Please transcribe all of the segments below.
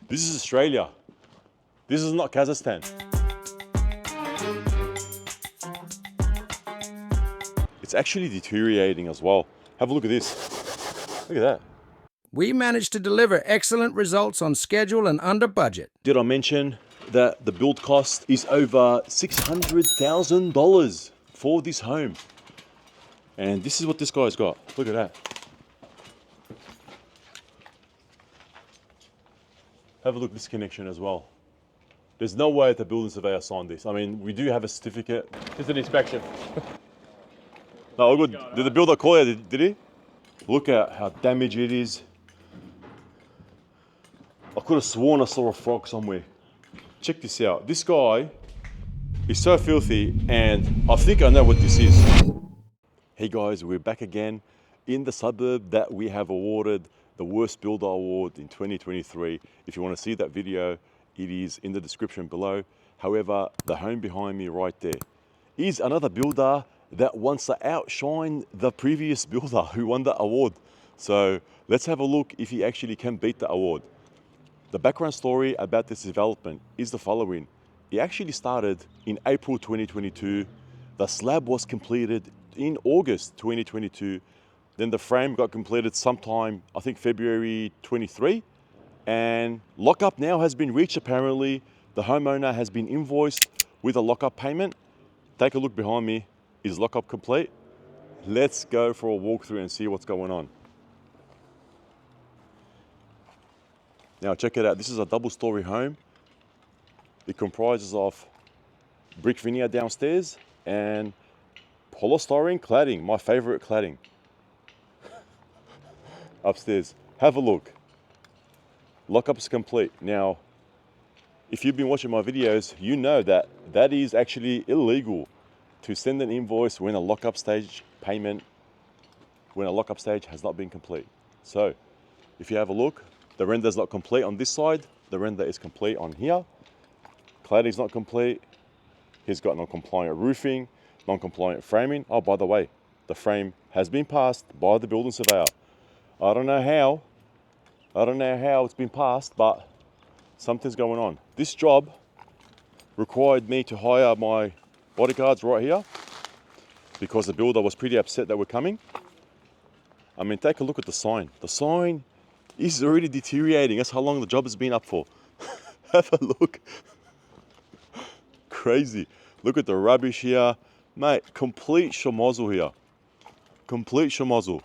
This is Australia. This is not Kazakhstan. It's actually deteriorating as well. Have a look at this. Look at that. We managed to deliver excellent results on schedule and under budget. Did I mention that the build cost is over $600,000 for this home? And this is what this guy's got. Look at that. Have a look at this connection as well. There's no way the building surveyor signed this. I mean, we do have a certificate. It's an inspection. No, all good. Did the builder call you? Did he? Look at how damaged it is. I could have sworn I saw a frog somewhere. Check this out. This guy is so filthy, and I think I know what this is. Hey guys, we're back again in the suburb that we have awarded the Worst Builder Award in 2023. If you want to see that video, it is in the description below. However, the home behind me right there is another builder that wants to outshine the previous builder who won the award. So let's have a look if he actually can beat the award. The background story about this development is the following. It actually started in April 2022. The slab was completed in August 2022. Then the frame got completed sometime, I think February 23. And lockup now has been reached apparently. The homeowner has been invoiced with a lockup payment. Take a look behind me. Is lockup complete? Let's go for a walkthrough and see what's going on. Now check it out. This is a double-story home. It comprises of brick veneer downstairs and polystyrene cladding, my favorite cladding, upstairs. Have a look. Lockup is complete. Now, if you've been watching my videos, you know that that is actually illegal to send an invoice when a lockup stage payment, when a lockup stage has not been complete. So, if you have a look, the render is not complete on this side. The render is complete on here. Cladding is not complete. He's got non-compliant roofing, non-compliant framing. Oh, by the way, the frame has been passed by the building surveyor. I don't know how it's been passed, but something's going on. This job required me to hire my bodyguards right here because the builder was pretty upset that we're coming. I mean, take a look at the sign. The sign is already deteriorating. That's how long the job has been up for. Have a look. Crazy. Look at the rubbish here. Mate, complete schmozzle here. Complete schmozzle.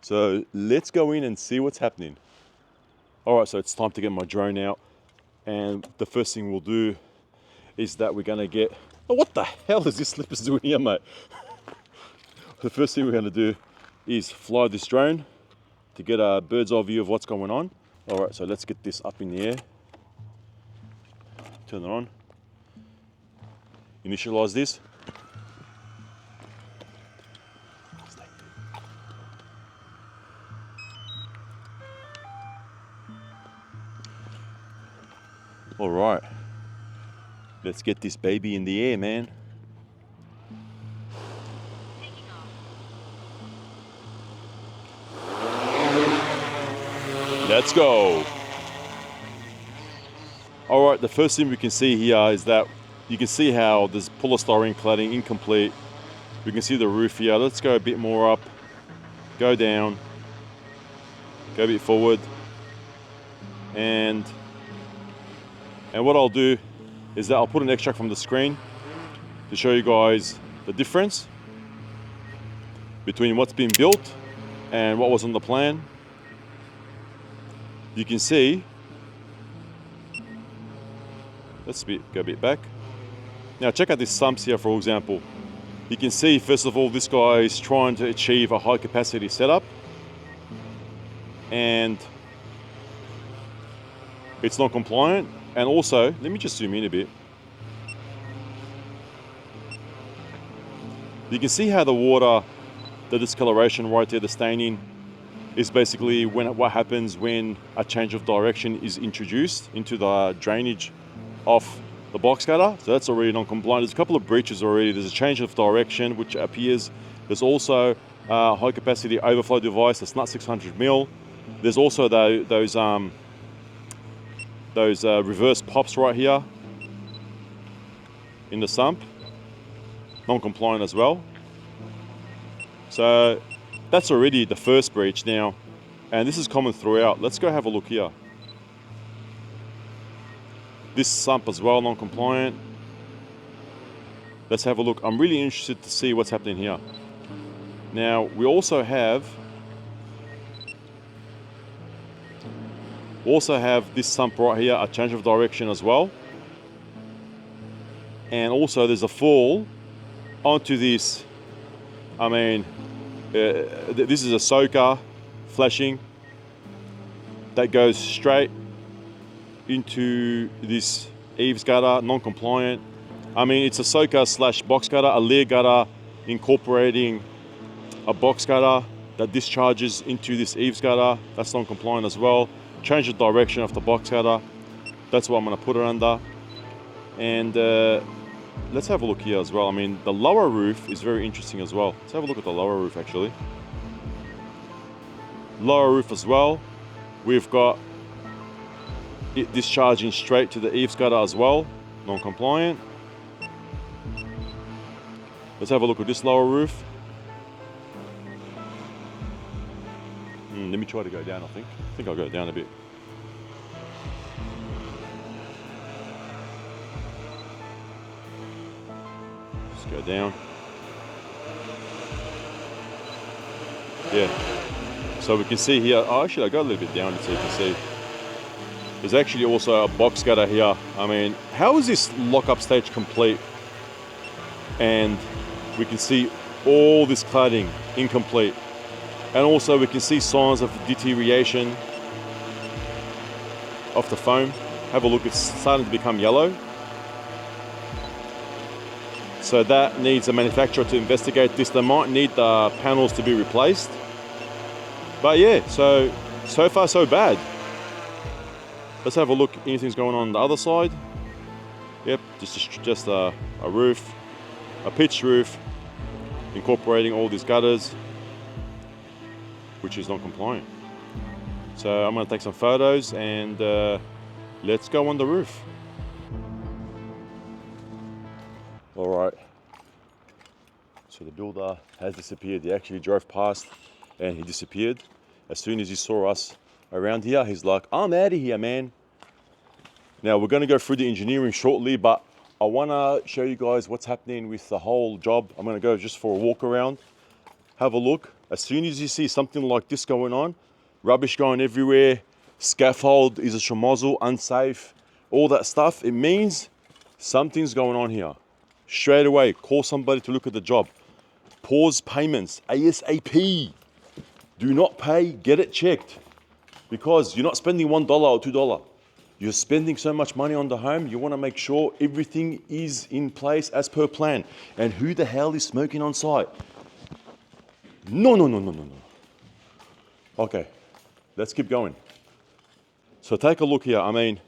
So let's go in and see what's happening. All right, so it's time to get my drone out. And the first thing we'll do is that we're gonna get, oh, what the hell is this slippers doing here, mate? The first thing we're gonna do is fly this drone to get a bird's eye view of what's going on. All right, so let's get this up in the air. Turn it on. Initialize this. All right, let's get this baby in the air, man. Let's go. All right, the first thing we can see here is that you can see how there's polystyrene cladding incomplete. We can see the roof here. Let's go a bit more up, go down, go a bit forward. And what I'll do is that I'll put an extract from the screen to show you guys the difference between what's been built and what was on the plan. You can see, let's go a bit back. Now check out these sumps here, for example. You can see, first of all, this guy is trying to achieve a high capacity setup and it's not compliant. And also, let me just zoom in a bit. You can see how the water, the discoloration right there, the staining, is basically what happens when a change of direction is introduced into the drainage of the box cutter. So that's already non-compliant. There's a couple of breaches already. There's a change of direction which appears. There's also a high capacity overflow device that's not 600 mil. There's also those those reverse pops right here in the sump, non-compliant as well. So that's already the first breach now, and this is common throughout. Let's go have a look here. This sump as well, non-compliant. Let's have a look. I'm really interested to see what's happening here. Now, we also have this sump right here, a change of direction as well. And also there's a fall onto this. I mean, this is a soaker flashing that goes straight into this eaves gutter, non-compliant. I mean, it's a soaker slash box gutter, a layer gutter incorporating a box gutter that discharges into this eaves gutter. That's non-compliant as well. Change the direction of the box gutter. That's what I'm going to put it under. And let's have a look here as well. I mean, the lower roof is very interesting as well. Let's have a look at the lower roof actually. Lower roof as well. We've got it discharging straight to the eaves gutter as well, non-compliant. Let's have a look at this lower roof. Let me try to go down, I think I'll go down a bit. Just go down. Yeah. So we can see here, oh, actually I'll go a little bit down so you can see. There's actually also a box gutter here. I mean, how is this lock-up stage complete? And we can see all this cladding incomplete. And also we can see signs of deterioration of the foam. Have a look, it's starting to become yellow. So that needs a manufacturer to investigate this. They might need the panels to be replaced. But yeah, so far so bad. Let's have a look, anything's going on the other side. Yep, just a roof, a pitched roof, incorporating all these gutters, which is not compliant. So I'm going to take some photos and let's go on the roof. All right. So the builder has disappeared. He actually drove past and he disappeared. As soon as he saw us around here, he's like, I'm out of here, man. Now we're going to go through the engineering shortly, but I want to show you guys what's happening with the whole job. I'm going to go just for a walk around, have a look. As soon as you see something like this going on, rubbish going everywhere, scaffold is a schmozzle, unsafe, all that stuff, it means something's going on here. Straight away, call somebody to look at the job. Pause payments, ASAP. Do not pay, get it checked. Because you're not spending $1 or $2. You're spending so much money on the home, you want to make sure everything is in place as per plan. And who the hell is smoking on site? No. Okay, let's keep going. So take a look here. I mean,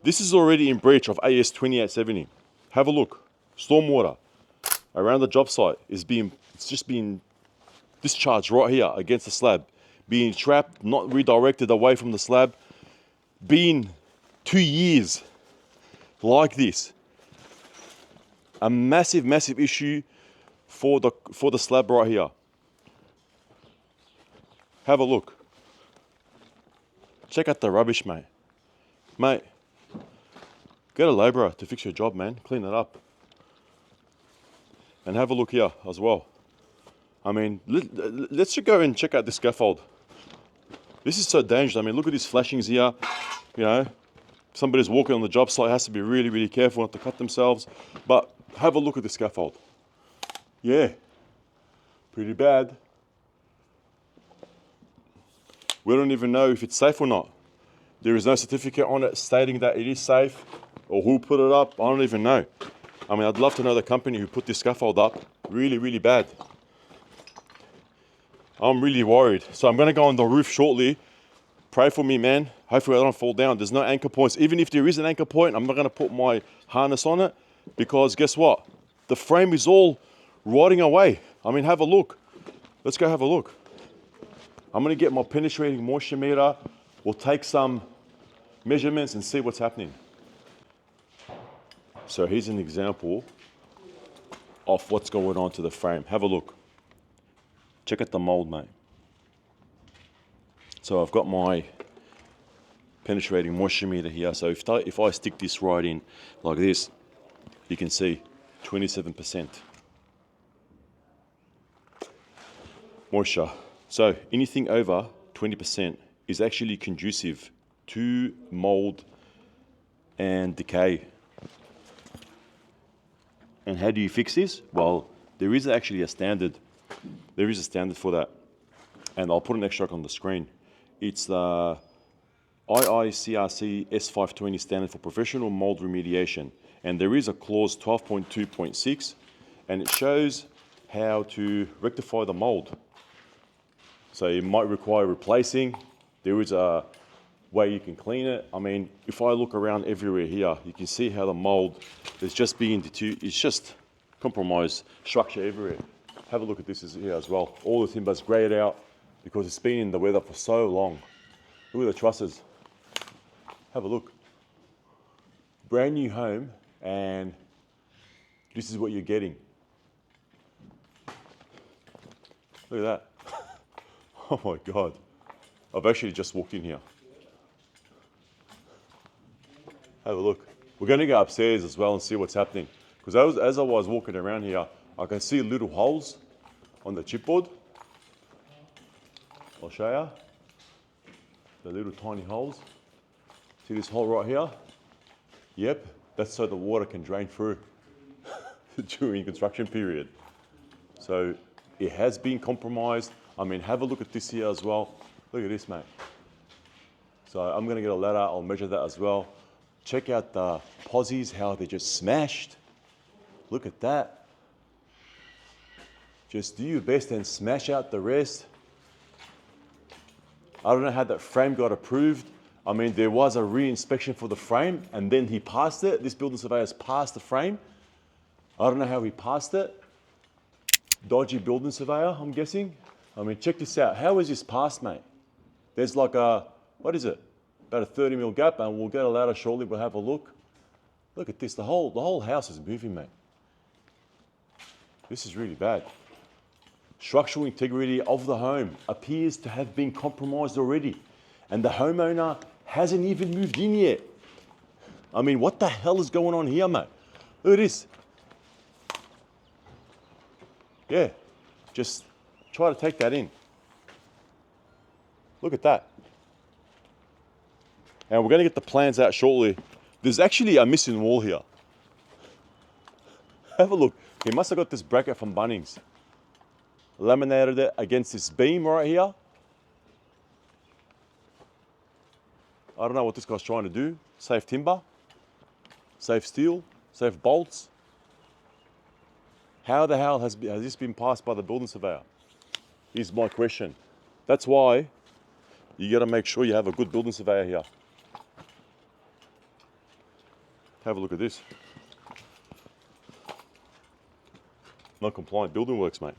this is already in breach of AS 2870. Have a look. Stormwater around the job site it's just being discharged right here against the slab, being trapped, not redirected away from the slab, being 2 years like this. A massive issue for the slab right here. Have a look. Check out the rubbish, mate. Mate, get a labourer to fix your job, man. Clean it up. And have a look here as well. I mean, let's just go and check out the scaffold. This is so dangerous. I mean, look at these flashings here. You know, somebody's walking on the job site, has to be really careful not to cut themselves. But have a look at the scaffold. Yeah, pretty bad. We don't even know if it's safe or not. There is no certificate on it stating that it is safe or who put it up. I don't even know. I mean, I'd love to know the company who put this scaffold up. Really bad. I'm really worried. So I'm going to go on the roof shortly. Pray for me, man. Hopefully I don't fall down. There's no anchor points. Even if there is an anchor point, I'm not going to put my harness on it because guess what? The frame is all rotting away. I mean, have a look. Let's go have a look. I'm going to get my penetrating moisture meter. We'll take some measurements and see what's happening. So here's an example of what's going on to the frame. Have a look. Check out the mold, mate. So I've got my penetrating moisture meter here. So if I stick this right in like this, you can see 27% moisture. So anything over 20% is actually conducive to mold and decay. And how do you fix this? Well, there is actually a standard. There is a standard for that. And I'll put an extract on the screen. It's the IICRC S520 standard for professional mold remediation. And there is a clause 12.2.6, and it shows how to rectify the mold. So it might require replacing. There is a way you can clean it. I mean, if I look around everywhere here, you can see how the mold is just it's just compromised structure everywhere. Have a look at this here as well. All the timber's grayed out because it's been in the weather for so long. Look at the trusses. Have a look. Brand new home, and this is what you're getting. Look at that. Oh my God. I've actually just walked in here. Have a look. We're going to go upstairs as well and see what's happening. Because as I was walking around here, I can see little holes on the chipboard. I'll show you. The little tiny holes. See this hole right here? Yep, that's so the water can drain through during construction period. So it has been compromised. I mean, have a look at this here as well. Look at this, mate. So I'm going to get a ladder. I'll measure that as well. Check out the posies, how they just smashed. Look at that. Just do your best and smash out the rest. I don't know how that frame got approved. I mean, there was a re-inspection for the frame, and then he passed it. This building surveyor's passed the frame. I don't know how he passed it. Dodgy building surveyor, I'm guessing. I mean, check this out. How is this passed, mate? There's like a, what is it? About a 30mm gap, and we'll get a ladder shortly. We'll have a look. Look at this. The whole house is moving, mate. This is really bad. Structural integrity of the home appears to have been compromised already, and the homeowner hasn't even moved in yet. I mean, what the hell is going on here, mate? Look at this. Yeah, just try to take that in. Look at that. And we're going to get the plans out shortly. There's actually a missing wall here. Have a look. He must have got this bracket from Bunnings. Laminated it against this beam right here. I don't know what this guy's trying to do. Save timber, save steel, save bolts. How the hell has this been passed by the building surveyor? Is my question. That's why you got to make sure you have a good building surveyor here. Have a look at this. Non-compliant building works, mate.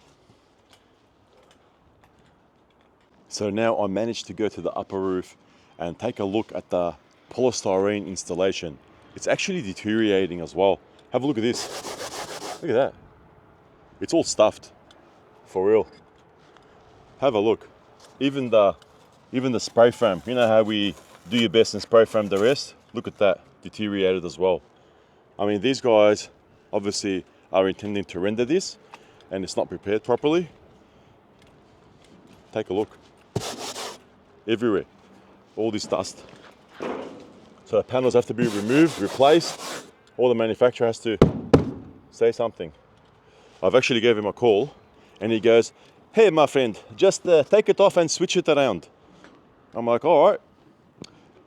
So now I managed to go to the upper roof and take a look at the polystyrene installation. It's actually deteriorating as well. Have a look at this. Look at that. It's all stuffed, for real. Have a look. Even the spray foam. You know how we do your best and spray foam the rest? Look at that, deteriorated as well. I mean, these guys obviously are intending to render this, and it's not prepared properly. Take a look. Everywhere, all this dust. So the panels have to be removed, replaced, or the manufacturer has to say something. I've actually gave him a call, and he goes, "Hey, my friend, just take it off and switch it around." I'm like, all right.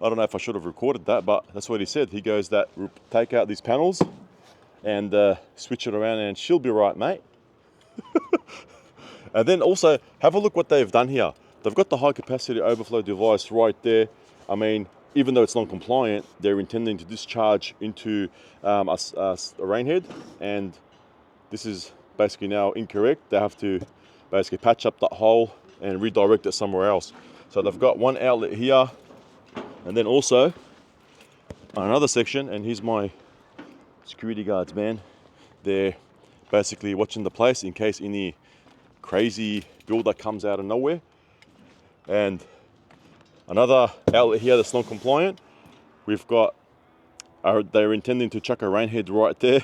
I don't know if I should have recorded that, but that's what he said. He goes that take out these panels and switch it around, and she'll be right, mate. And then also have a look what they've done here. They've got the high capacity overflow device right there. I mean, even though it's non-compliant, they're intending to discharge into a rainhead, and this is basically now incorrect. They have to basically patch up that hole and redirect it somewhere else. So they've got one outlet here, and then also another section, and here's my security guards, man. They're basically watching the place in case any crazy builder comes out of nowhere. And another outlet here that's non-compliant. We've got, they're intending to chuck a rain head right there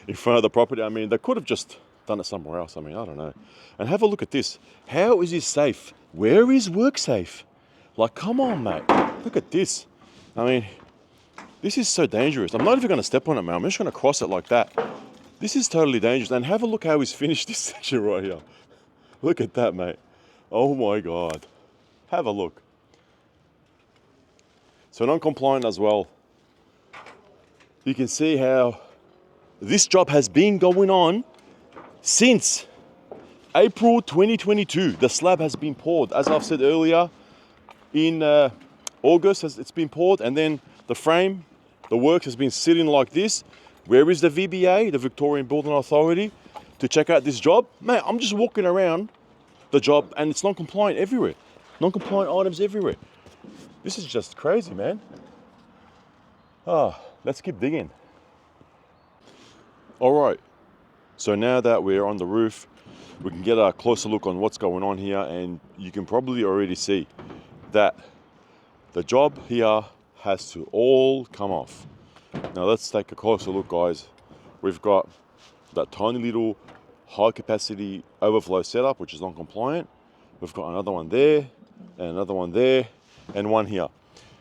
in front of the property. I mean, they could have just done it somewhere else. I mean, I don't know. And have a look at this. How is this safe? Where is work safe? Like, come on, mate. Look at this. I mean, this is so dangerous. I'm not even going to step on it, man. I'm just going to cross it like that. This is totally dangerous. And have a look how he's finished this section right here. Look at that, mate. Oh my God. Have a look. So non-compliant as well. You can see how this job has been going on since April 2022. The slab has been poured. As I've said earlier, in August it's been poured, and then the frame, the work has been sitting like this. Where is the VBA, the Victorian Building Authority, to check out this job? Mate, I'm just walking around the job and it's non-compliant everywhere. Non-compliant items everywhere. This is just crazy, man. Let's keep digging. All right, so now that we're on the roof, we can get a closer look on what's going on here, and you can probably already see that the job here has to all come off. Now let's take a closer look, guys. We've got that tiny little high capacity overflow setup, which is non-compliant. We've got another one there, and another one there, and one here.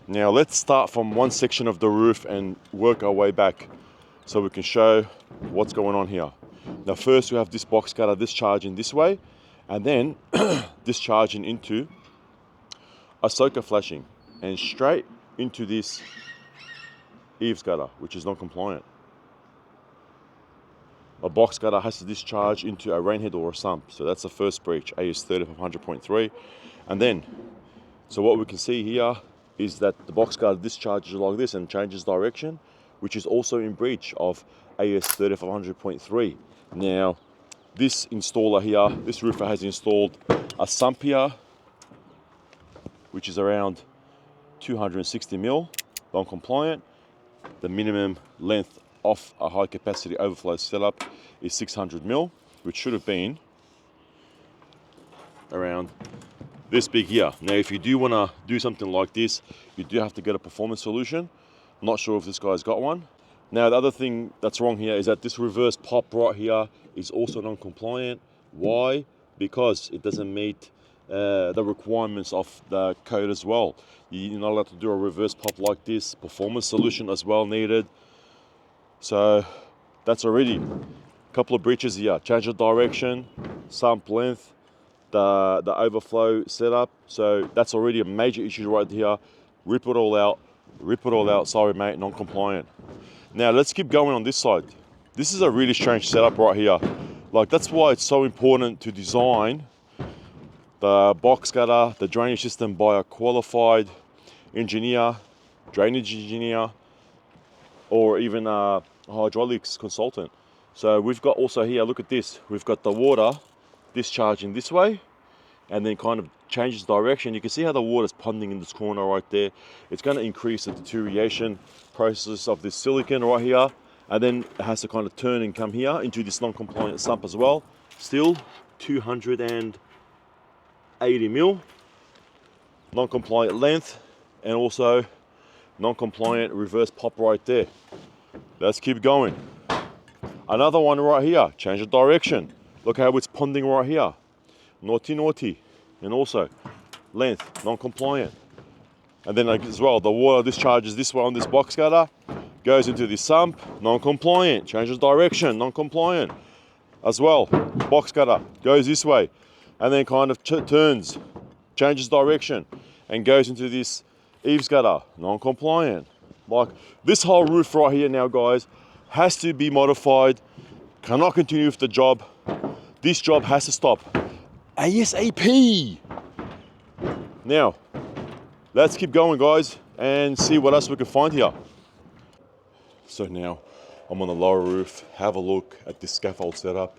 Now let's start from one section of the roof and work our way back so we can show what's going on here. Now first we have this box cutter discharging this way, and then discharging into a soaker flashing and straight into this eaves gutter, which is non-compliant. A box gutter has to discharge into a rainhead or a sump, so that's the first breach, AS 3500.3. And then, so what we can see here is that the box gutter discharges like this and changes direction, which is also in breach of AS 3500.3. Now, this installer here, this roofer has installed a sump here, which is around 260 mil, non-compliant. The minimum length of a high capacity overflow setup is 600 mil, which should have been around this big here. Now, if you do want to do something like this, you do have to get a performance solution. I'm not sure if this guy's got one. Now, the other thing that's wrong here is that this reverse pop right here is also non-compliant. Why? Because it doesn't meet the requirements of the code as well. You're not allowed to do a reverse pop like this. Performance solution as well needed. So that's already a couple of breaches here. Change of direction, sump length, the overflow setup. So that's already a major issue right here. Rip it all out. Sorry, mate, non-compliant. Now let's keep going on this side. This is a really strange setup right here. Like, that's why it's so important to design the box gutter, the drainage system by a qualified engineer, drainage engineer, or even a hydraulics consultant. So we've got also here, look at this. We've got the water discharging this way and then kind of changes direction. You can see how the water's ponding in this corner right there. It's going to increase the deterioration process of this silicon right here. And then it has to kind of turn and come here into this non-compliant sump as well. Still 280 mil, non-compliant length, and also non-compliant reverse pop right there. Let's keep going. Another one right here, change of direction. Look how it's ponding right here. Naughty. And also length, non-compliant. And then as well, the water discharges this way on this box gutter, goes into this sump, non-compliant, changes direction, non-compliant. As well, box gutter goes this way and then kind of turns, changes direction and goes into this eaves gutter, non-compliant. Like, this whole roof right here now, guys, has to be modified. Cannot continue with the job. This job has to stop ASAP. Now, let's keep going, guys, and see what else we can find here. So now I'm on the lower roof. Have a look at this scaffold setup.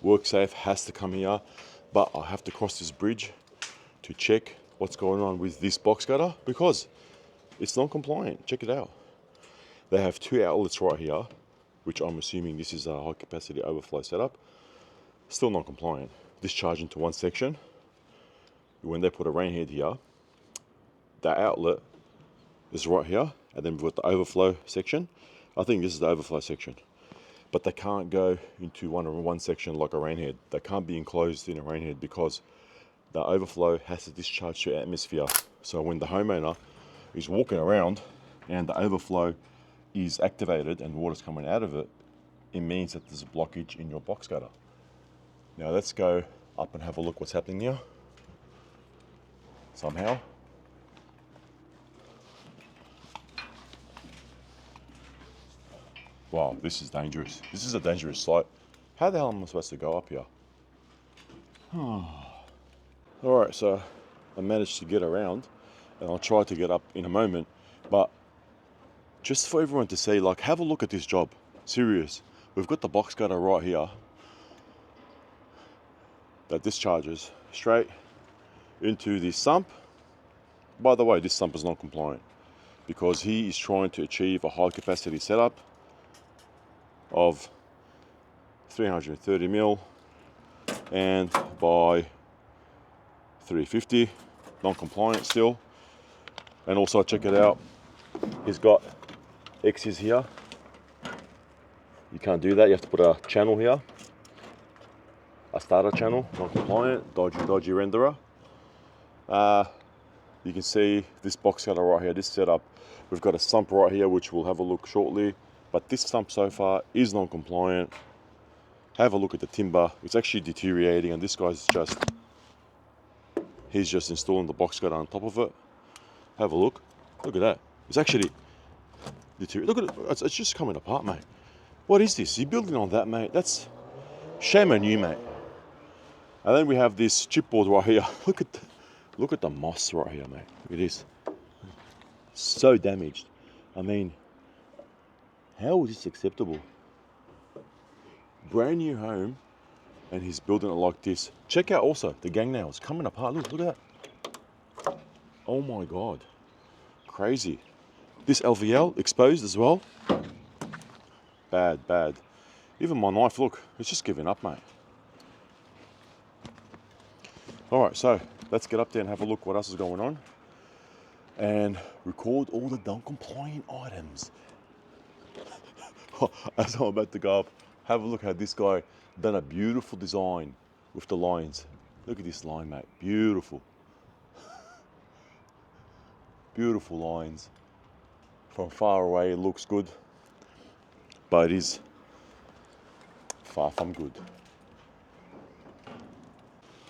WorkSafe has to come here, but I have to cross this bridge to check what's going on with this box cutter because it's non-compliant. Check it out. They have 2 outlets right here, which I'm assuming this is a high capacity overflow setup. Still non-compliant. Discharge into one section. When they put a rain head here, the outlet is right here, and then we've got the overflow section. I think this is the overflow section. But they can't go into one section like a rain head. They can't be enclosed in a rain head because the overflow has to discharge to atmosphere. So when the homeowner is walking around and the overflow is activated and water's coming out of it, it means that there's a blockage in your box cutter. Now let's go up and have a look what's happening here. Somehow. Wow, this is dangerous. This is a dangerous site. How the hell am I supposed to go up here? Alright, so I managed to get around and I'll try to get up in a moment, but just for everyone to see, like, have a look at this job. Serious. We've got the box cutter right here that discharges straight into this sump. By the way, this sump is not compliant because he is trying to achieve a high capacity setup of 330 mil and by 350, non-compliant still. And also check it out, he's got X's here. You can't do that, you have to put a channel here, a starter channel, non-compliant, dodgy renderer. You can see this box cutter right here, this setup. We've got a sump right here, which we'll have a look shortly, but this sump so far is non-compliant. Have a look at the timber, it's actually deteriorating, and this guy's he's just installing the box cutter on top of it. Have a look at that. It's actually deteriorating. Look at it, it's just coming apart, mate. What is this? You're building on that, mate. That's shame on you, mate. And then we have this chipboard right here. Look at the moss right here, mate. Look at this. So damaged. I mean, how is this acceptable? Brand new home, and he's building it like this. Check out also the gang nails coming apart. Look at that. Oh my God. Crazy. This LVL exposed as well. Bad. Even my knife, look, it's just giving up, mate. All right, so let's get up there and have a look what else is going on and record all the non-compliant items. As I'm about to go up, have a look how this guy done a beautiful design with the lines. Look at this line, mate. Beautiful. Beautiful lines. From far away, it looks good, but it is far from good.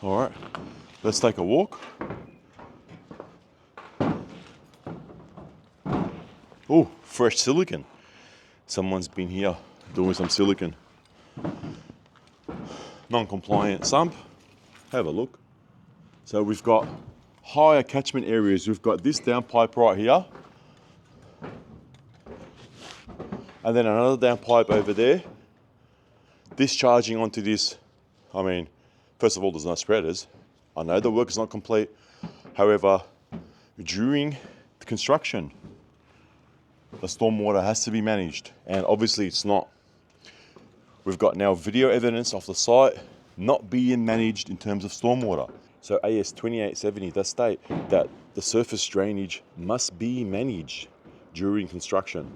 All right, let's take a walk. Oh, fresh silicon. Someone's been here doing some silicon. Non-compliant sump. Have a look. So we've got higher catchment areas. We've got this downpipe right here. And then another downpipe over there. Discharging onto this. I mean, first of all, there's no spreaders. I know the work is not complete. However, during the construction, the stormwater has to be managed. And obviously it's not. We've got now video evidence of the site not being managed in terms of stormwater. So AS 2870 does state that the surface drainage must be managed during construction.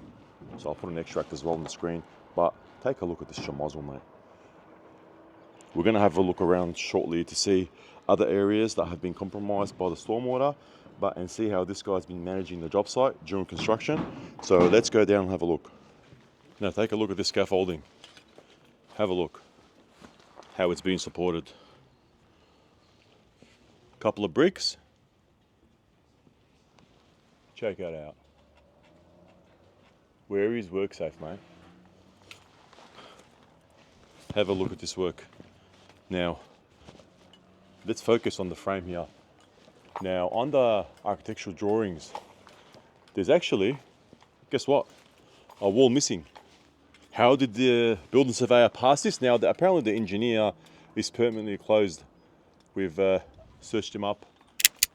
So I'll put an extract as well on the screen, but take a look at this schmozzle, mate. We're gonna have a look around shortly to see other areas that have been compromised by the stormwater, and see how this guy's been managing the job site during construction. So let's go down and have a look. Now take a look at this scaffolding. Have a look how it's being supported. Couple of bricks. Check that out. Where is work safe, mate? Have a look at this work. Now, let's focus on the frame here. Now, on the architectural drawings, there's actually, guess what? A wall missing. How did the building surveyor pass this? Now, apparently the engineer is permanently closed. We've searched him up,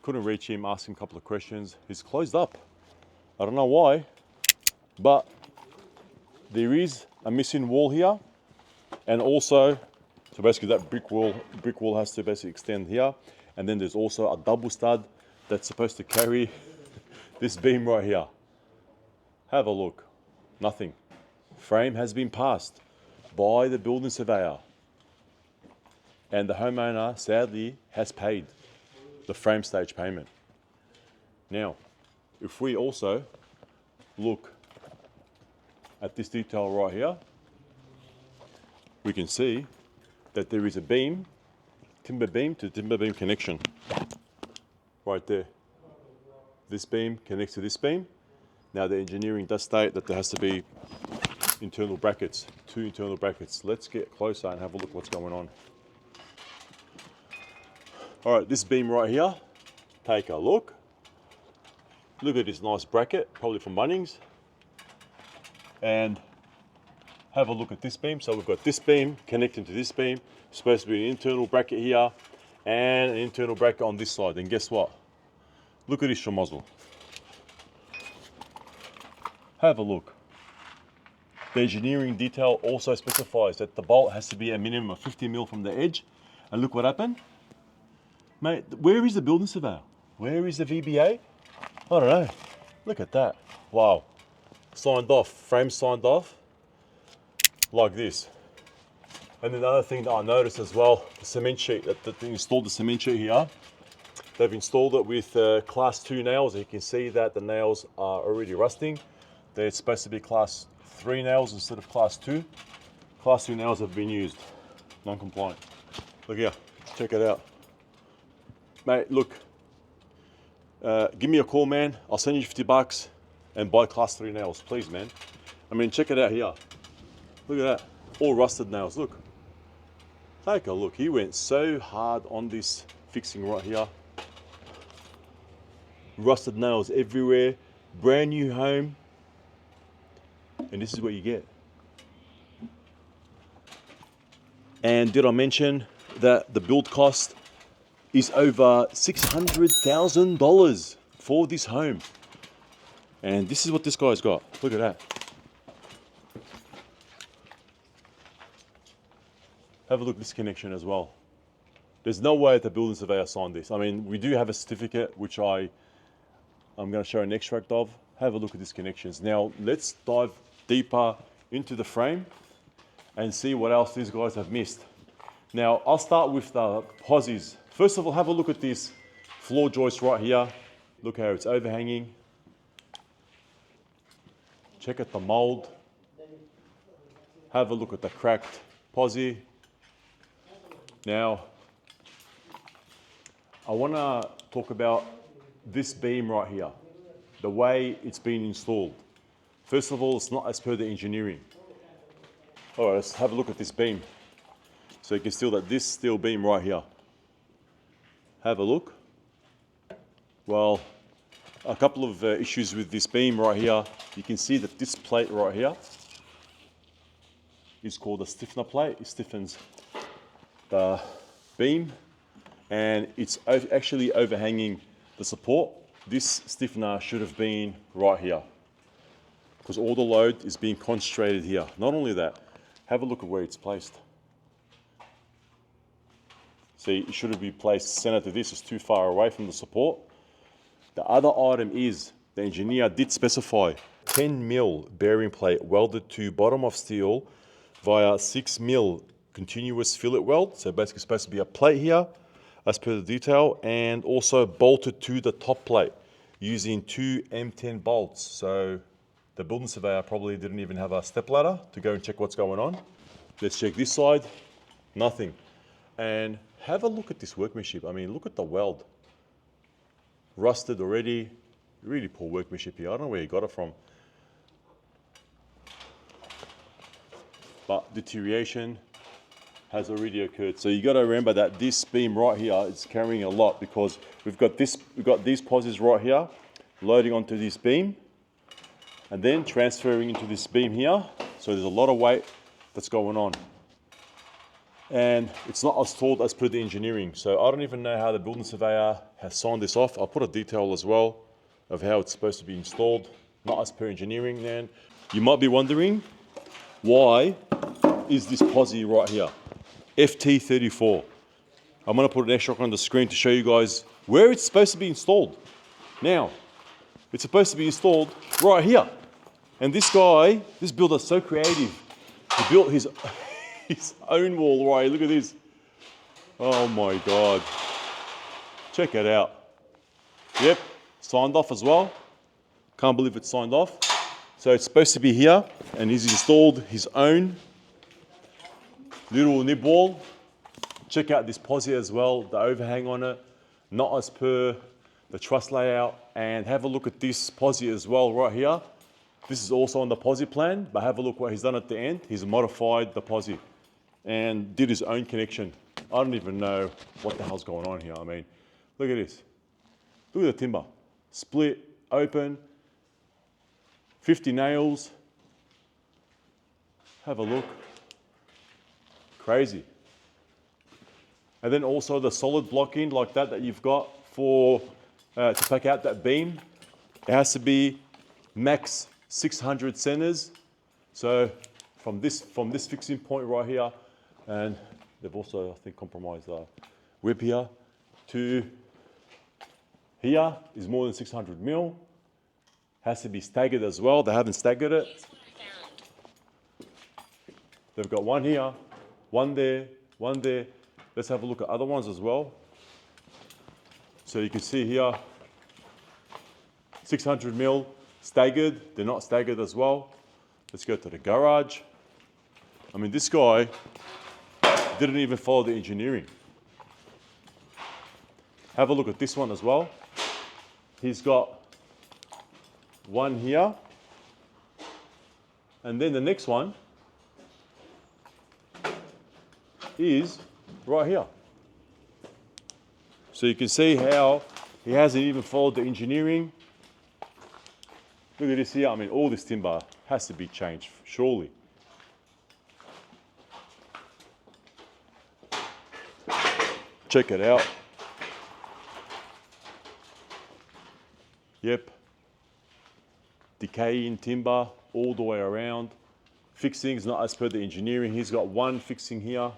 Couldn't reach him, asked him a couple of questions. He's closed up. I don't know why, but there is a missing wall here. And also, so basically that brick wall has to basically extend here. And then there's also a double stud that's supposed to carry this beam right here. Have a look. Nothing. Frame has been passed by the building surveyor. And the homeowner, sadly, has paid the frame stage payment. Now, if we also look at this detail right here, we can see that there is a beam, timber beam to timber beam connection right there. This beam connects to this beam. Now the engineering does state that there has to be internal brackets, 2 internal brackets. Let's get closer and have a look what's going on. All right, this beam right here, take a look. Look at this nice bracket, probably from Bunnings. And have a look at this beam. So we've got this beam connecting to this beam. Supposed to be an internal bracket here and an internal bracket on this side. And guess what? Look at this schmozzle. Have a look. The engineering detail also specifies that the bolt has to be a minimum of 50 mil from the edge. And look what happened. Mate, where is the building surveyor? Where is the VBA? I don't know. Look at that. Wow. Signed off, frame signed off, like this. And then the other thing that I noticed as well, the cement sheet, that they installed the cement sheet here. They've installed it with class 2 nails. You can see that the nails are already rusting. They're supposed to be class 3 nails instead of class 2. Class 2 nails have been used, non-compliant. Look here, check it out. Mate, look, give me a call, man. I'll send you 50 bucks and buy class 3 nails, please, man. I mean, check it out here. Look at that, all rusted nails, look. Take a look, he went so hard on this fixing right here. Rusted nails everywhere, brand new home. And this is what you get. And did I mention that the build cost is over $600,000 for this home? And this is what this guy's got. Look at that. Have a look at this connection as well. There's no way the building surveyor signed this. I mean, we do have a certificate, which I'm going to show an extract of. Have a look at these connections. Now, let's dive deeper into the frame and see what else these guys have missed. Now, I'll start with the posies. First of all, have a look at this floor joist right here. Look how it's overhanging. Check out the mould. Have a look at the cracked posie. Now, I want to talk about this beam right here, the way it's been installed. First of all, it's not as per the engineering. All right, let's have a look at this beam. So you can see that this steel beam right here. Have a look. Well, a couple of issues with this beam right here. You can see that this plate right here is called a stiffener plate. It stiffens the beam and it's actually overhanging the support. This stiffener should have been right here because all the load is being concentrated here. Not only that, have a look at where it's placed. See, it should have been placed center to this. It's too far away from the support. The other item is the engineer did specify 10 mil bearing plate welded to bottom of steel via 6 mil continuous fillet weld. So basically supposed to be a plate here as per the detail, and also bolted to the top plate using 2 M10 bolts. So the building surveyor probably didn't even have a step ladder to go and check what's going on. Let's check this side, nothing. And have a look at this workmanship. I mean, look at the weld. Rusted already, really poor workmanship here. I don't know where he got it from. But deterioration has already occurred. So you got to remember that this beam right here is carrying a lot because we've got these posies right here loading onto this beam and then transferring into this beam here. So there's a lot of weight that's going on. and it's not installed as per the engineering. So I don't even know how the building surveyor has signed this off. I'll put a detail as well of how it's supposed to be installed, not as per engineering. Then you might be wondering, why is this posi right here? FT34. I'm gonna put an extra on the screen to show you guys where it's supposed to be installed. Now, it's supposed to be installed right here. And this guy, this builder's so creative. He built his own wall right here. Look at this. Oh my God. Check it out. Yep, signed off as well. Can't believe it's signed off. So it's supposed to be here, and he's installed his own little nib wall. Check out this posi as well, the overhang on it, not as per the truss layout. And have a look at this posi as well right here. This is also on the posi plan, but have a look what he's done at the end. He's modified the posi and did his own connection. I don't even know what the hell's going on here. I mean, look at this. Look at the timber. Split, open, 50 nails. Have a look. Crazy. And then also the solid blocking like that you've got for to take out that beam. It has to be max 600 centers. So from this fixing point right here, and they've also, I think, compromised the web here, to here is more than 600 mil. Has to be staggered as well. They haven't staggered it. They've got one here, one there, one there. Let's have a look at other ones as well. So you can see here, 600 mil staggered. They're not staggered as well. Let's go to the garage. I mean, this guy didn't even follow the engineering. Have a look at this one as well. He's got one here, and then the next one is right here. So you can see how he hasn't even followed the engineering. Look at this here. I mean, all this timber has to be changed, surely. Check it out. Yep. Decaying timber all the way around. Fixings not as per the engineering. He's got one fixing here,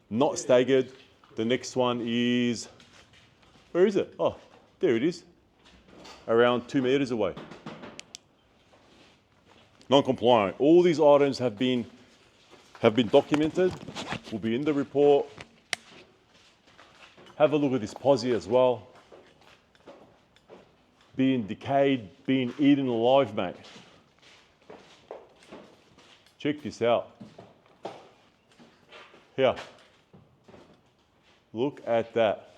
not staggered. The next one is, where is it? Oh, there it is. Around 2 meters away. Non-compliant. All these items have been documented, will be in the report. Have a look at this posi as well. Being decayed, being eaten alive, mate. Check this out. Here. Look at that.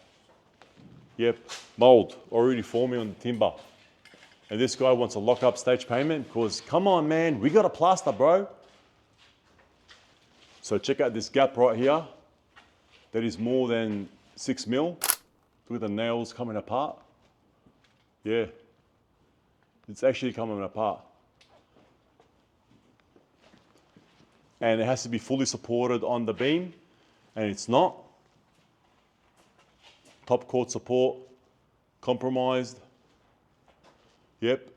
Yep, mould already forming on the timber. And this guy wants a lock-up stage payment because, come on, man, we got a plaster, bro. So check out this gap right here. That is more than 6 mil. Look at the nails coming apart. Yeah, it's actually coming apart. And it has to be fully supported on the beam, and it's not. Top chord support, compromised. Yep.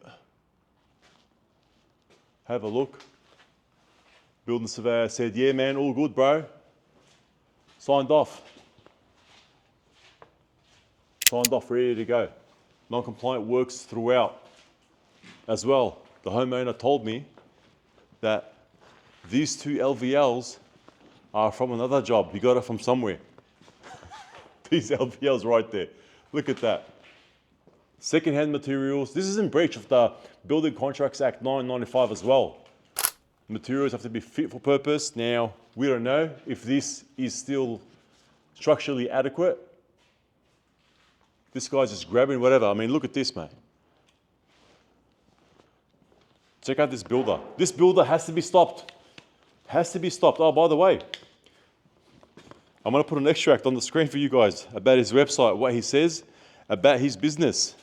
Have a look. Building surveyor said, yeah, man, all good, bro. Signed off. Signed off, ready to go. Non-compliant works throughout as well. The homeowner told me that these two LVLs are from another job. He got it from somewhere. These LVLs right there. Look at that. Second-hand materials. This is in breach of the Building Contracts Act 995 as well. Materials have to be fit for purpose. Now, we don't know if this is still structurally adequate. This guy's just grabbing whatever. I mean, look at this, mate. Check out this builder. This builder has to be stopped. Has to be stopped. Oh, by the way, I'm going to put an extract on the screen for you guys about his website, what he says about his business.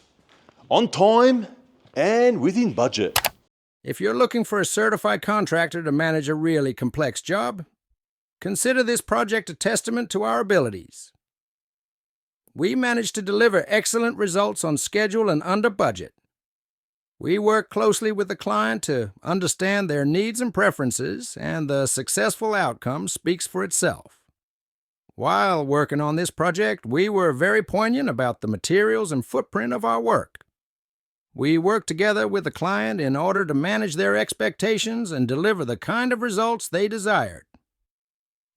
On time and within budget. If you're looking for a certified contractor to manage a really complex job, Consider this project a testament to our abilities. We managed to deliver excellent results on schedule and under budget. We work closely with the client to understand their needs and preferences, and the successful outcome speaks for itself. While working on this project, we were very poignant about the materials and footprint of our work. We worked together with the client in order to manage their expectations and deliver the kind of results they desired.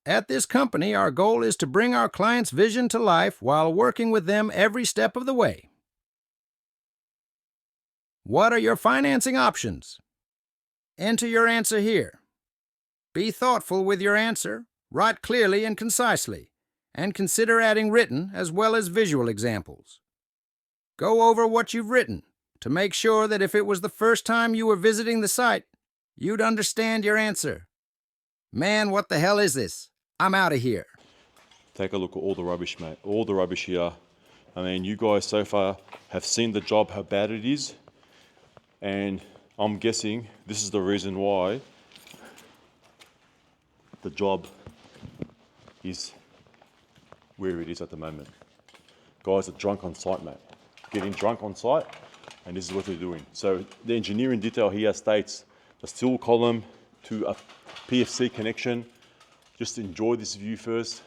At this company, our goal is to bring our clients' vision to life while working with them every step of the way. What are your financing options? Enter your answer here. Be thoughtful with your answer, write clearly and concisely, and consider adding written as well as visual examples. Go over what you've written to make sure that if it was the first time you were visiting the site, you'd understand your answer. Man, what the hell is this? I'm out of here. Take a look at all the rubbish, mate. All the rubbish here. I mean, you guys so far have seen the job, how bad it is. And I'm guessing this is the reason why the job is where it is at the moment. Guys are drunk on site, mate. Getting drunk on site, and this is what they're doing. So the engineering detail here states the steel column to a PFC connection. Just enjoy this view first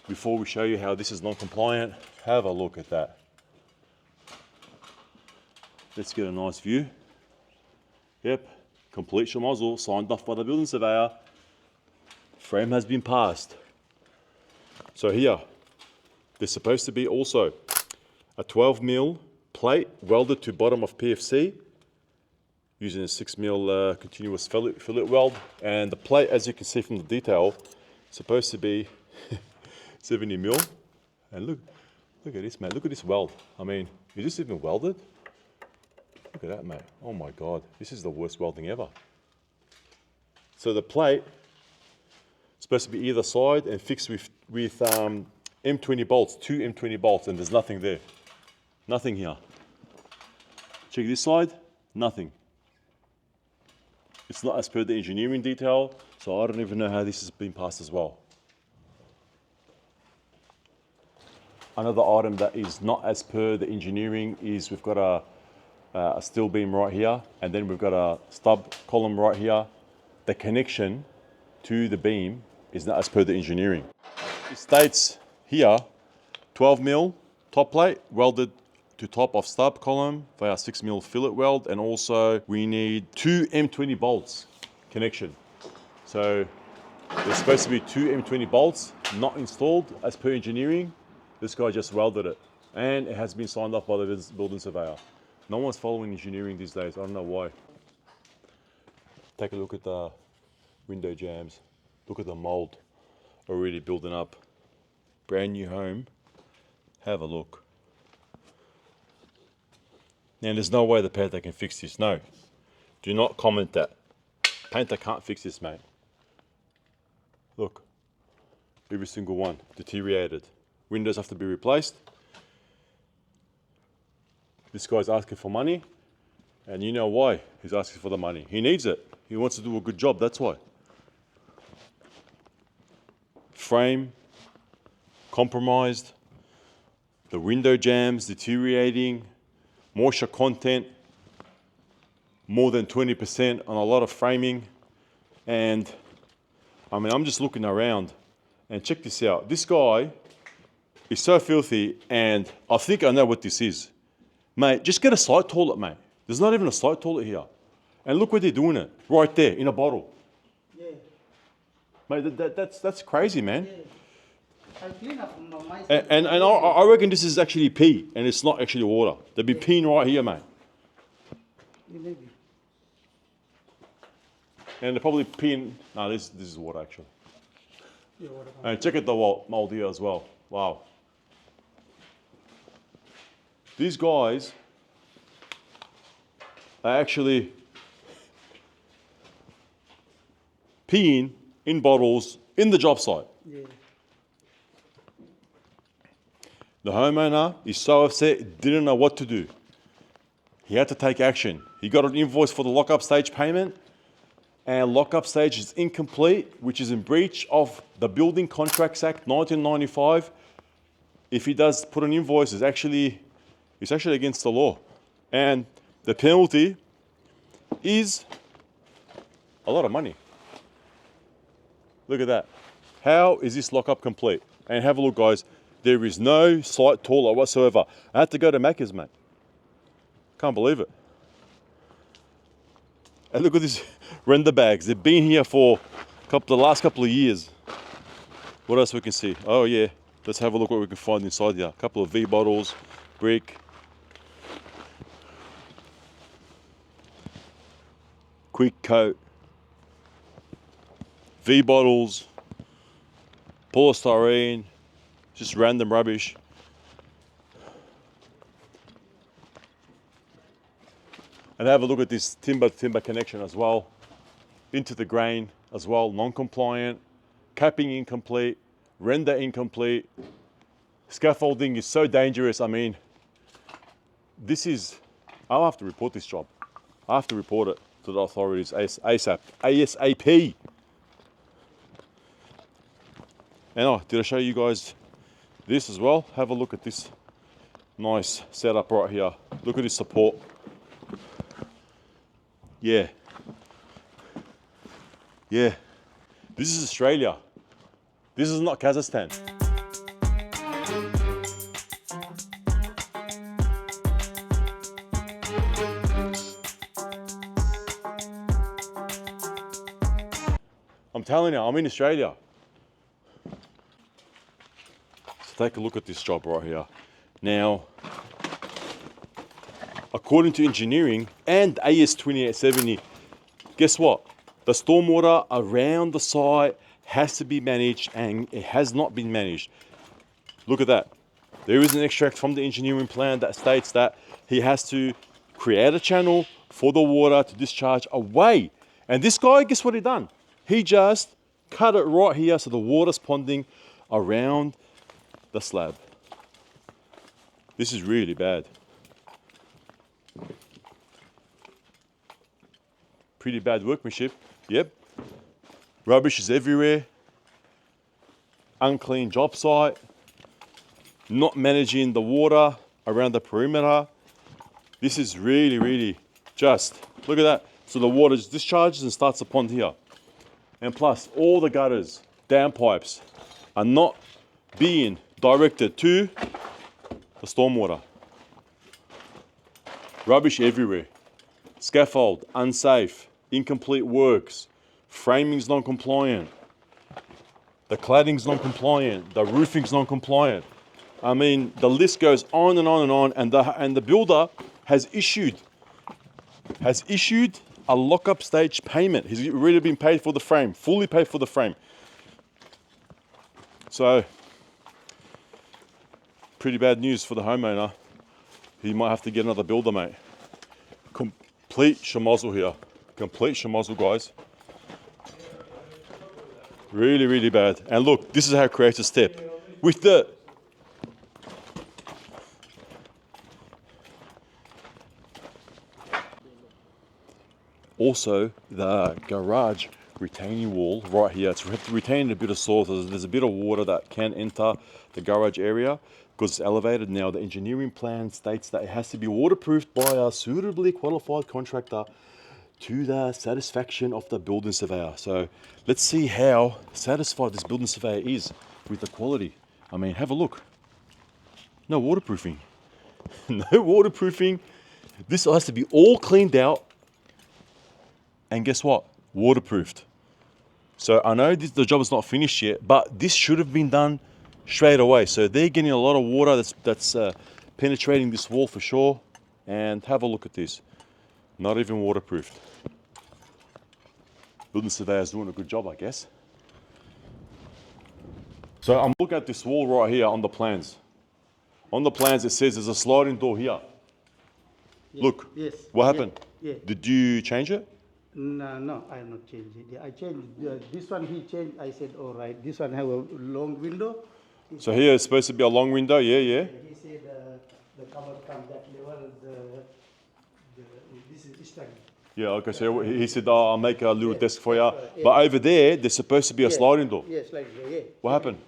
before we show you how this is non-compliant. Have a look at that. Let's get a nice view. Yep, complete schmozzle, signed off by the building surveyor. Frame has been passed. So here, there's supposed to be also a 12mm plate welded to bottom of PFC using a 6mm continuous fillet weld. And the plate, as you can see from the detail, is supposed to be 70mm. And look at this, mate. Look at this weld. I mean, is this even welded? Look at that, mate. Oh my God, this is the worst welding ever. So the plate is supposed to be either side and fixed with M20 bolts, 2 M20 bolts, and there's nothing there. Nothing here. Check this side, nothing. It's not as per the engineering detail, so I don't even know how this has been passed as well. Another item that is not as per the engineering is we've got a steel beam right here, and then we've got a stub column right here. The connection to the beam is not as per the engineering. It states here 12mm top plate welded to top of stub column via 6mm fillet weld, and also we need 2 M20 bolts connection. So there's supposed to be 2 M20 bolts not installed as per engineering. This guy just welded it, and it has been signed off by the building surveyor. No one's following engineering these days. I don't know why. Take a look at the window jams. Look at the mould already building up. Brand new home. Have a look. Now there's no way the painter can fix this. No. Do not comment that. Painter can't fix this, mate. Look. Every single one deteriorated. Windows have to be replaced. This guy's asking for money, and you know why he's asking for the money. He needs it. He wants to do a good job, that's why. Frame, compromised, the window jams deteriorating, moisture content, more than 20% on a lot of framing. And I mean, I'm just looking around, and check this out. This guy is so filthy, and I think I know what this is. Mate, just get a side toilet, mate. There's not even a side toilet here. And look where they're doing it. Right there, in a bottle. Yeah. Mate, that's crazy, man. Yeah. I clean up myself. And I reckon this is actually pee, and it's not actually water. They'd be peeing right here, mate. Yeah, maybe. And they're probably peeing... No, this is water, actually. Yeah, water. And check out the mold here as well. Wow. These guys are actually peeing in bottles in the job site. Yeah. The homeowner is so upset, didn't know what to do. He had to take action. He got an invoice for the lockup stage payment. and lockup stage is incomplete, which is in breach of the Building Contracts Act 1995. If he does put an invoice, it's actually against the law. And the penalty is a lot of money. Look at that. How is this lockup complete? And have a look, guys. There is no slight taller whatsoever. I had to go to Macca's, mate. Can't believe it. And look at these render bags. They've been here for the last couple of years. What else we can see? Oh yeah, let's have a look what we can find inside here. A couple of V bottles, brick. Quick coat. V bottles. Polystyrene. Just random rubbish. And have a look at this timber-to-timber connection as well. Into the grain as well, non-compliant. Capping incomplete. Render incomplete. Scaffolding is so dangerous. I mean, I'll have to report this job. I have to report it to the authorities ASAP. ASAP. And did I show you guys this as well? Have a look at this nice setup right here. Look at this support. Yeah. Yeah. This is Australia. This is not Kazakhstan. I'm telling you, I'm in Australia. So take a look at this job right here. Now, according to engineering and AS 2870, guess what? The stormwater around the site has to be managed, and it has not been managed. Look at that. There is an extract from the engineering plan that states that he has to create a channel for the water to discharge away. And this guy, guess what he done? He just cut it right here so the water's ponding around the slab. This is really bad. Pretty bad workmanship. Yep. Rubbish is everywhere. Unclean job site. Not managing the water around the perimeter. This is really, really just, look at that. So the water just discharges and starts to pond here. And plus, all the gutters, downpipes are not being directed to the stormwater. Rubbish everywhere. Scaffold, unsafe. Incomplete works, framing's non-compliant, the cladding's non-compliant, the roofing's non-compliant. I mean, the list goes on and on and on, and the builder has issued a lockup stage payment. He's already been paid for the frame, fully paid for the frame. So, pretty bad news for the homeowner. He might have to get another builder, mate. Complete schmozzle here. Complete schmozzle, guys. Really, really bad. And look, this is how it creates a step. With the... Also, the garage retaining wall right here. It's retaining a bit of soil. So there's a bit of water that can enter the garage area because it's elevated. Now, the engineering plan states that it has to be waterproofed by a suitably qualified contractor to the satisfaction of the building surveyor. So let's see how satisfied this building surveyor is with the quality. I mean, have a look. No waterproofing. No waterproofing. This has to be all cleaned out. And guess what? Waterproofed. So I know the job is not finished yet, but this should have been done straight away. So they're getting a lot of water that's penetrating this wall for sure. And have a look at this. Not even waterproofed. Building surveyor's doing a good job, I guess. So I'm looking at this wall right here on the plans. On the plans it says there's a sliding door here. Yes. Look, Yes. what happened? Yeah. Did you change it? No, I have not changed it. I changed this one. He changed. I said, all right. This one have a long window. So here it's supposed to be a long window, yeah. He said the cover comes that level. This is stuck. Yeah, okay, so he said, oh, I'll make a little desk for you. But over there, there's supposed to be a sliding door. Yes, like that, yeah. What happened?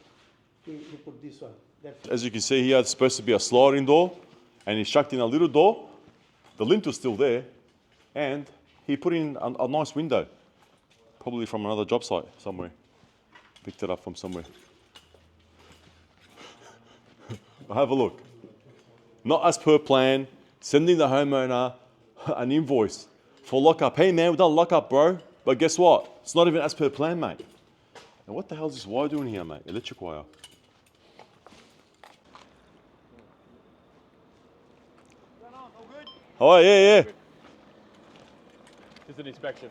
He put this one. That's As you can see here, it's supposed to be a sliding door, and he chucked in a little door. The lintel's still there, and he put in a nice window, probably from another job site somewhere. Picked it up from somewhere. Have a look. Not as per plan, sending the homeowner an invoice for lockup. Hey man, we done lockup, bro. But guess what? It's not even as per plan, mate. And what the hell is this wire doing here, mate? Electric wire. Oh, yeah. Just an inspection.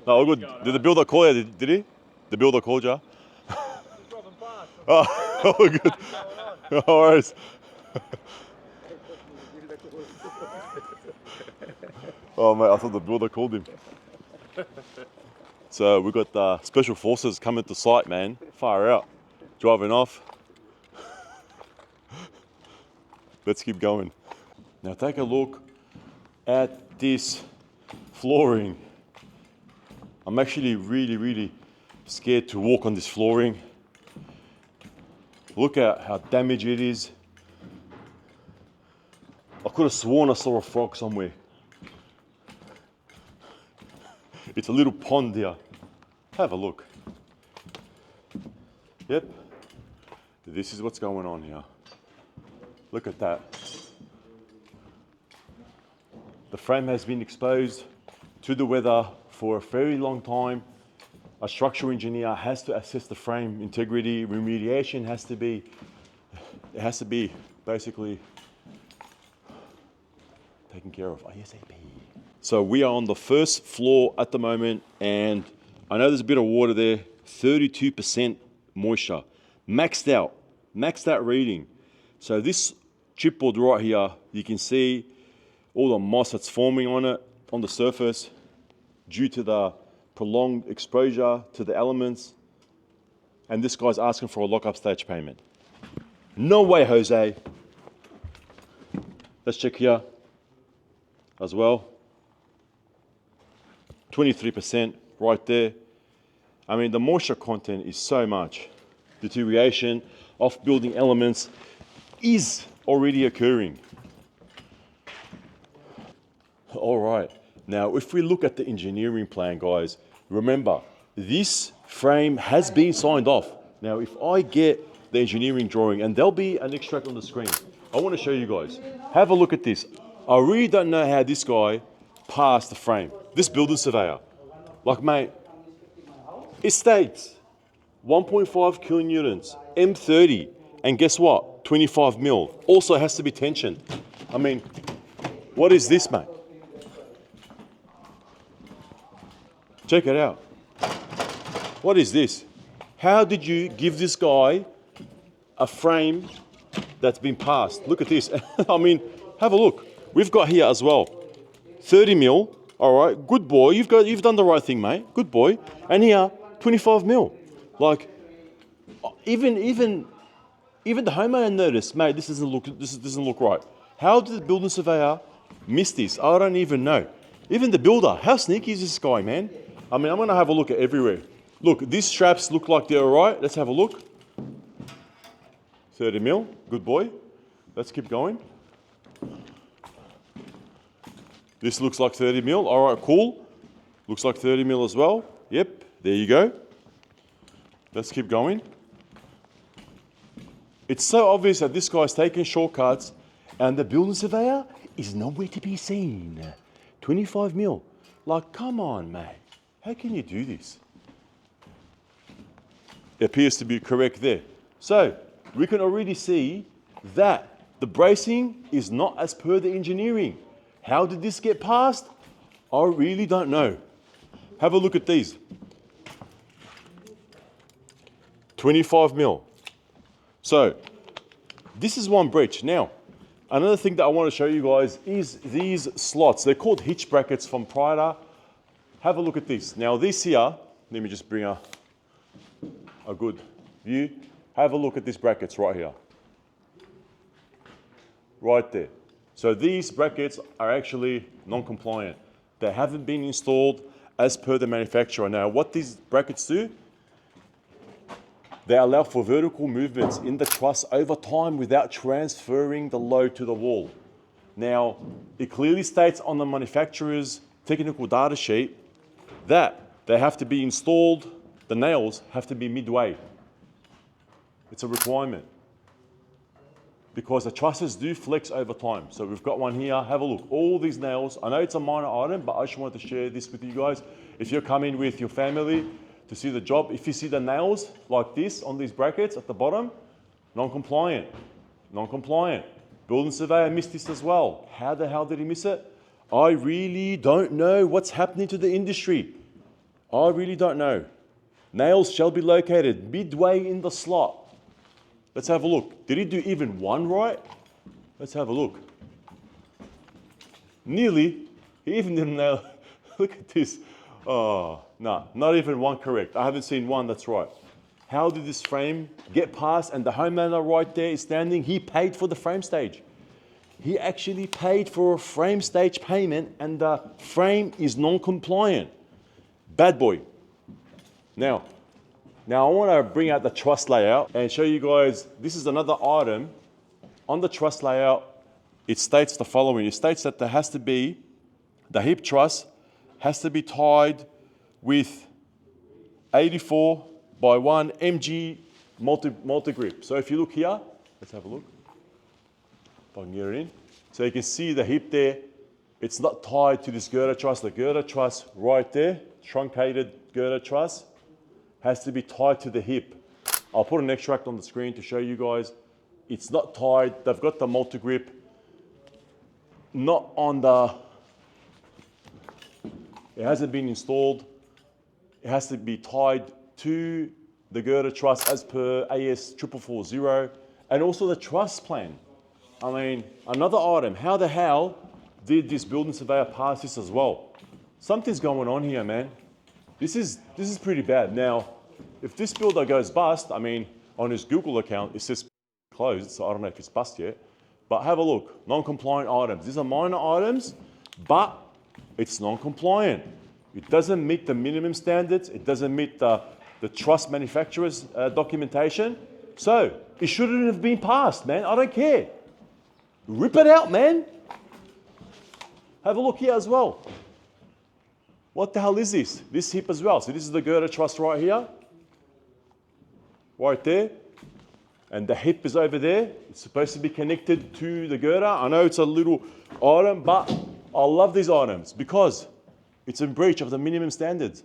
No, all good. Did the builder call you? Did he? The builder called you? Oh, all good. No worries. Oh, mate, I thought the builder called him. So we got special forces coming to site, man. Far out. Driving off. Let's keep going. Now take a look at this flooring. I'm actually really scared to walk on this flooring. Look at how damaged it is. I could have sworn I saw a frog somewhere. It's a little pond here. Have a look. Yep. This is what's going on here. Look at that. The frame has been exposed to the weather for a very long time. A structural engineer has to assess the frame integrity. Remediation has to be basically taken care of ASAP. So we are on the first floor at the moment, and I know there's a bit of water there, 32% moisture, maxed out reading. So this chipboard right here, you can see all the moss that's forming on it, on the surface, due to the prolonged exposure to the elements. And this guy's asking for a lockup stage payment. No way, Jose. Let's check here as well. 23% right there. I mean, the moisture content is so much. Deterioration of building elements is already occurring. All right, now if we look at the engineering plan, guys, remember, this frame has been signed off. Now, if I get the engineering drawing, and there'll be an extract on the screen, I want to show you guys. Have a look at this. I really don't know how this guy passed the frame. This building surveyor. Like, mate, it states 1.5 kilonewtons, M30, and guess what? 25 mil. Also has to be tensioned. I mean, what is this, mate? Check it out. What is this? How did you give this guy a frame that's been passed? Look at this. I mean, have a look. We've got here as well 30 mil. All right, good boy. You've done the right thing, mate. Good boy. And here 25 mil. Like, even the homeowner noticed, mate. This doesn't look right. How did the building surveyor miss this? I don't even know. Even the builder. How sneaky is this guy, man? I mean, I'm gonna have a look at everywhere. Look, these straps look like they're all right. Let's have a look. 30 mil. Good boy. Let's keep going. This looks like 30 mil. All right, cool. Looks like 30 mil as well. Yep, there you go. Let's keep going. It's so obvious that this guy's taking shortcuts and the building surveyor is nowhere to be seen. 25 mil. Like, come on, mate. How can you do this? It appears to be correct there. So, we can already see that the bracing is not as per the engineering. How did this get passed? I really don't know. Have a look at these. 25 mil. So, this is one breach. Now, another thing that I want to show you guys is these slots. They're called hitch brackets from Prida. Have a look at this. Now, this here, let me just bring a good view. Have a look at these brackets right here. Right there. So these brackets are actually non-compliant. They haven't been installed as per the manufacturer. Now, what these brackets do, they allow for vertical movements in the truss over time without transferring the load to the wall. Now, it clearly states on the manufacturer's technical data sheet that they have to be installed, the nails have to be midway. It's a requirement because the trusses do flex over time. So we've got one here, have a look. All these nails, I know it's a minor item, but I just wanted to share this with you guys. If you're coming with your family to see the job, if you see the nails like this on these brackets at the bottom, non-compliant, non-compliant. Building surveyor missed this as well. How the hell did he miss it? I really don't know what's happening to the industry. I really don't know. Nails shall be located midway in the slot. Let's have a look. Did he do even one right? Let's have a look. Nearly. He even didn't nail. Look at this. Oh, no, not even one correct. I haven't seen one that's right. How did this frame get past? And the homeowner right there is standing. He paid for the frame stage. He actually paid for a frame stage payment and the frame is non-compliant. Bad boy. Now I want to bring out the truss layout and show you guys, this is another item. On the truss layout, it states the following. It states that there has to be, the hip truss has to be tied with 84 by 1 mg multi-grip. So if you look here, let's have a look. If I can get it in. So you can see the hip there. It's not tied to this girder truss. The girder truss right there, truncated girder truss, has to be tied to the hip. I'll put an extract on the screen to show you guys. It's not tied. They've got the multi-grip not on the, it hasn't been installed. It has to be tied to the girder truss as per AS 4440 and also the truss plan. I mean, another item. How the hell did this building surveyor pass this as well? Something's going on here, man. This is pretty bad. Now, if this builder goes bust, I mean, on his Google account, it says closed, so I don't know if it's bust yet. But have a look, non-compliant items. These are minor items, but it's non-compliant. It doesn't meet the minimum standards. It doesn't meet the truss manufacturer's documentation. So it shouldn't have been passed, man. I don't care. Rip it out, man. Have a look here as well. What the hell is this? This hip as well. So this is the girder truss right here. Right there. And the hip is over there. It's supposed to be connected to the girder. I know it's a little item, but I love these items because it's in breach of the minimum standards.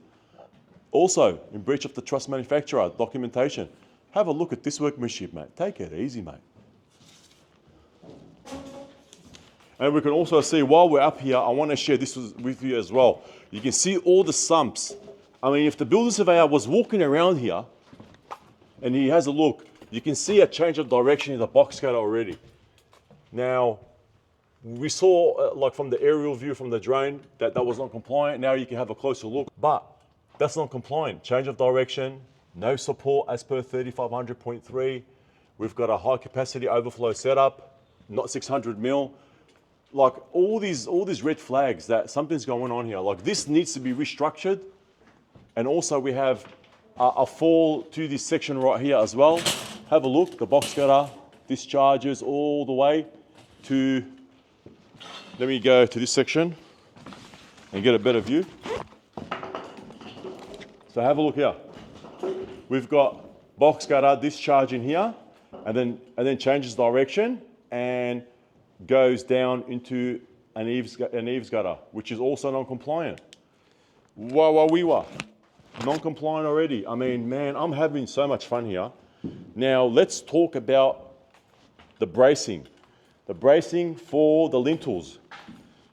Also, in breach of the truss manufacturer documentation. Have a look at this workmanship, mate. Take it easy, mate. And we can also see, while we're up here, I want to share this with you as well. You can see all the sumps. I mean, if the builder surveyor was walking around here and he has a look, you can see a change of direction in the box cutter already. Now, we saw, like from the aerial view from the drone, that was not compliant. Now you can have a closer look, but that's not compliant. Change of direction, no support as per 3500.3. We've got a high capacity overflow setup, not 600 mil. Like all these red flags that something's going on here. Like this needs to be restructured. And also we have a fall to this section right here as well. Have a look, the box cutter discharges all the way to, let me go to this section and get a better view. So have a look here. We've got box cutter discharging here and then changes direction and goes down into an eaves gutter, which is also non-compliant. Wah-wah-wee-wah. Non-compliant already. I mean, man, I'm having so much fun here. Now, let's talk about the bracing. The bracing for the lintels,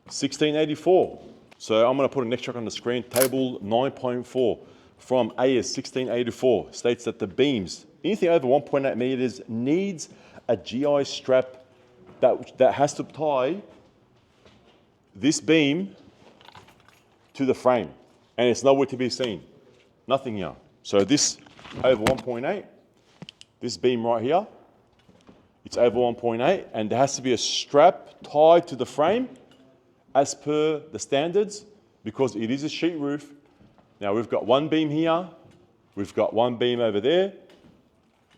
1684. So I'm going to put an extract on the screen. Table 9.4 from AS 1684 states that the beams, anything over 1.8 meters, needs a GI strap that has to tie this beam to the frame, and it's nowhere to be seen. Nothing here. So this over 1.8, this beam right here, it's over 1.8, and there has to be a strap tied to the frame as per the standards, because it is a sheet roof. Now we've got one beam here, we've got one beam over there,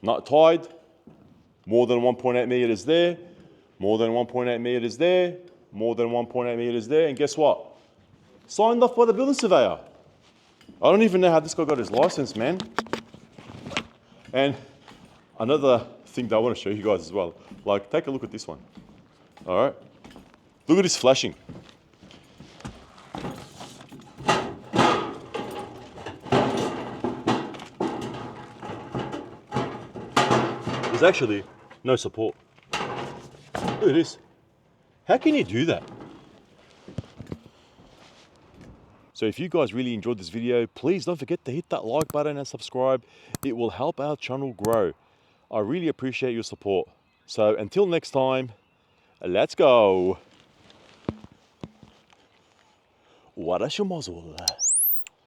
not tied, more than 1.8 meters there, more than 1.8 meters there, more than 1.8 meters there, and guess what? Signed off by the building surveyor. I don't even know how this guy got his license, man. And another thing that I want to show you guys as well, like take a look at this one. All right, look at this flashing. There's actually no support. Look at this. How can you do that? So if you guys really enjoyed this video, please don't forget to hit that like button and subscribe. It will help our channel grow. I really appreciate your support. So until next time, let's go. Wara shumazul.